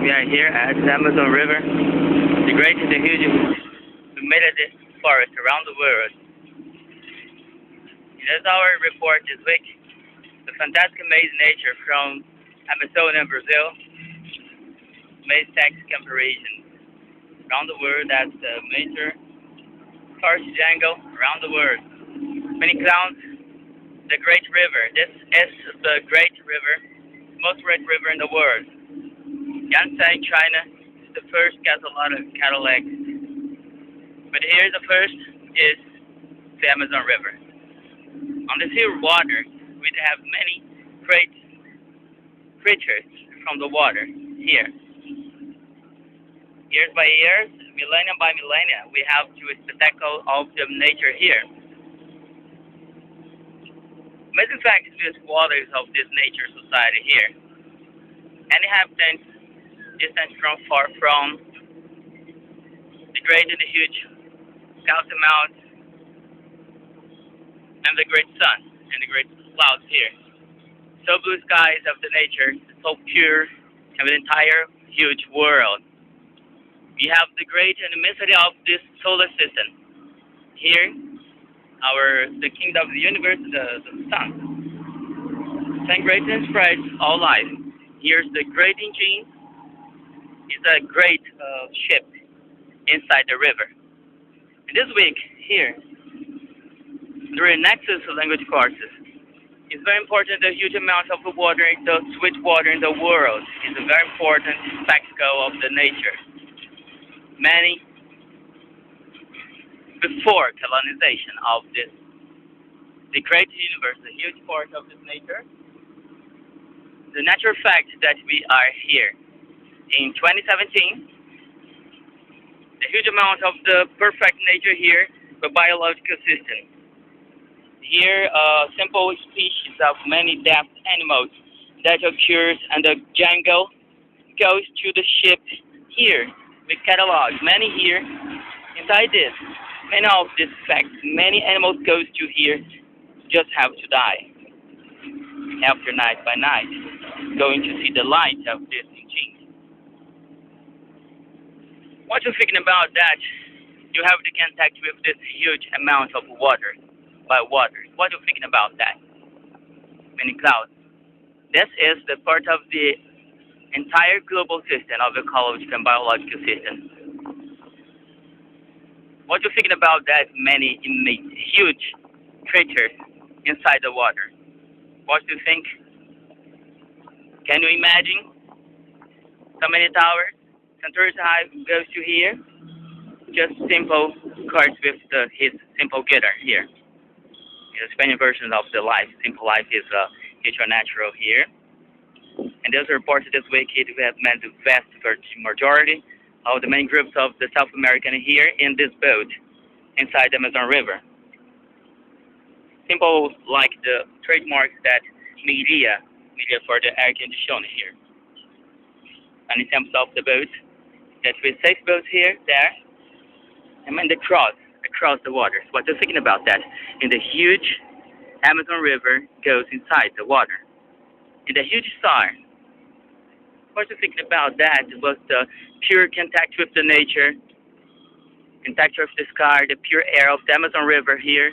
we are here at the Amazon River, the great and the huge humidity forest around the world. That's our report this week. The fantastic amazing nature from Amazonia, Brazil, Maze Tex-Camp region. Around the world, that's the major forest jungle around the world. Many clowns, the Great River. This is the Great River, most great river in the world. Yangtze, China, is the first cattle lake. But here the first is the Amazon River. On this here water, we have many great creatures from the water here. Years by years, millennia by millennia, we have to spectacle of the nature here. Amazing fact is this waters of this nature society here. And inhabitants distant from far from the great and the huge Cauca Mountains and the great sun and the great clouds here. So blue skies of the nature, so pure, and the entire huge world. We have the great and immensity of this solar system. Here, the kingdom of the universe, the sun. Sun great and spreads all life. Here's the great engine. It's a great ship inside the river. And this week, here, during Nexus language courses, it's very important the huge amount of water, the sweet water in the world is a very important spectacle of the nature. Many before colonization of this, the great universe, the huge part of this nature, the natural fact that we are here in 2017, the huge amount of the perfect nature here, the biological system. Here, simple species of many depth animals that occurs in the jungle goes to the ship here. We catalog many here. Inside this, many of these facts, many animals goes to here, just have to die. After night by night, going to see the light of this engine. What you thinking about that? You have to contact with this huge amount of water, by water. What you thinking about that? Many clouds. This is the part of the entire global system of ecological and biological system. What you thinking about that? Many huge creatures inside the water. What do you think? Can you imagine? So many towers, Centuries High goes to here. Just simple cards with his simple guitar here. The Spanish version of the life, simple life is natural here. And those reported this week, we have met the vast majority of the main groups of the South American here in this boat inside the Amazon River. Simple like the trademark that media for the air conditioner here. And in terms of the boat, that we safe boats here, there, and then across the water. What you're thinking about that? In the huge Amazon River goes inside the water. In the huge star. What you're thinking about that was the pure contact with the nature, contact with the sky, the pure air of the Amazon River here.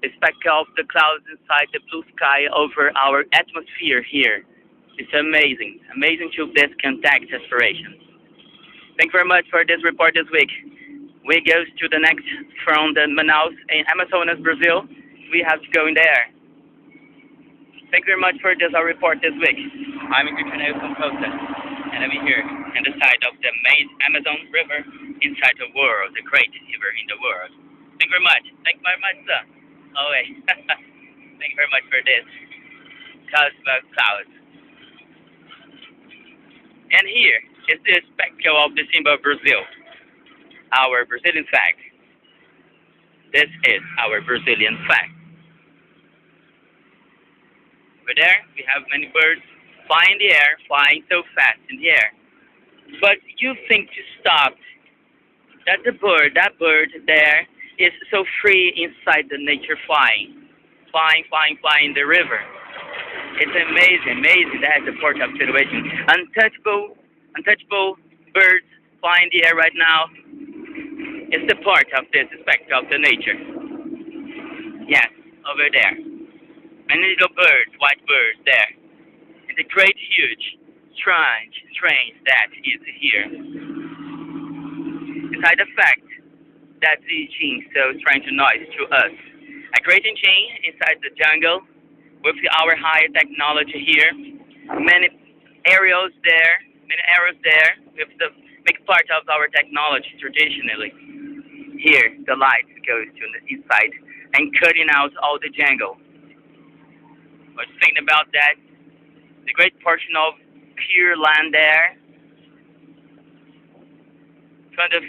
The spectacle of the clouds inside the blue sky over our atmosphere here. It's amazing. Amazing to this contact aspiration. Thank you very much for this report this week. We go to the next from the Manaus in Amazonas, Brazil. We have to go in there. Thank you very much for this report this week. I'm Ingrid from Costa, and I'm here on the side of the main Amazon River inside the world, the great river in the world. Thank you very much. Thank you very much, sir. Oh, wait. Thank you very much for this. Clouds. And here is the spectacle of the symbol of Brazil. Our Brazilian flag. This is our Brazilian flag. Over there, we have many birds flying in the air, flying so fast in the air. But you think to stop that bird there is so free inside the nature flying in the river. It's amazing. That's the part of situation. Untouchable untouchable birds flying in the air right now. It's the part of this aspect of the nature. Yes, over there. Many little birds, white birds there. And the great, huge, strange train that is here. Besides the fact that the engine so strange noise to us. A great engine inside the jungle with our high technology here. Many aerials there, with the big part of our technology traditionally. Here, the light goes to the inside and cutting out all the jungle. What you think about that? The great portion of pure land there. From the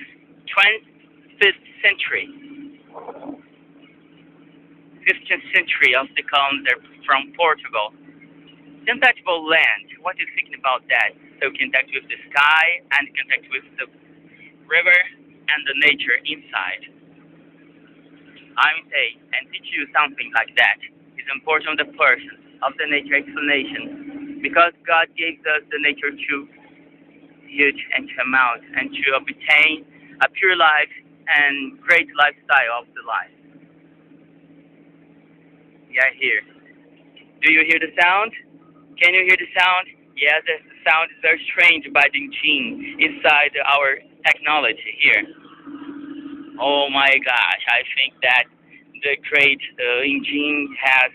25th century, 15th century of the colonies from Portugal. The untouchable land. What do you think about that? So contact with the sky and contact with the river and the nature inside. I would say, and teach you something like that is important the person of the nature explanation, because God gave us the nature to huge and to amount and to obtain a pure life and great lifestyle of the life. Yeah, here. Do you hear the sound? Can you hear the sound? Yeah, the sound is very strange by the gene inside our technology here. Oh my gosh, I think that the great engine has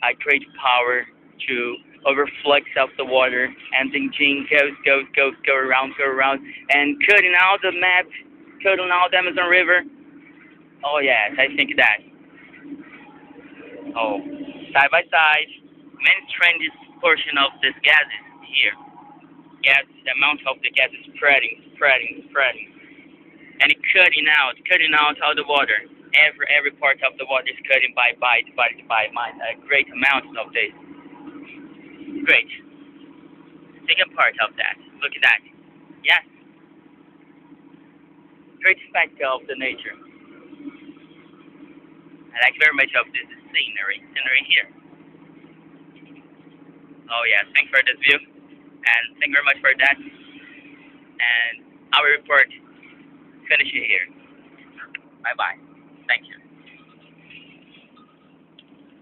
a great power to overflux of the water, and the engine go around, and cutting out the map, cutting out the Amazon River. Oh yes, I think that. Oh, side by side, many strange portion of this gas is here. Gas, the amount of the gas is spreading, and it cutting out all the water. Every part of the water is cutting by a great amount of this. Great. Take a part of that. Look at that. Yes. Great spectacle of the nature. I like very much of this scenery here. Oh yeah, thanks for this view, and thank you very much for that. And our report finishes here. Bye bye. Thank you.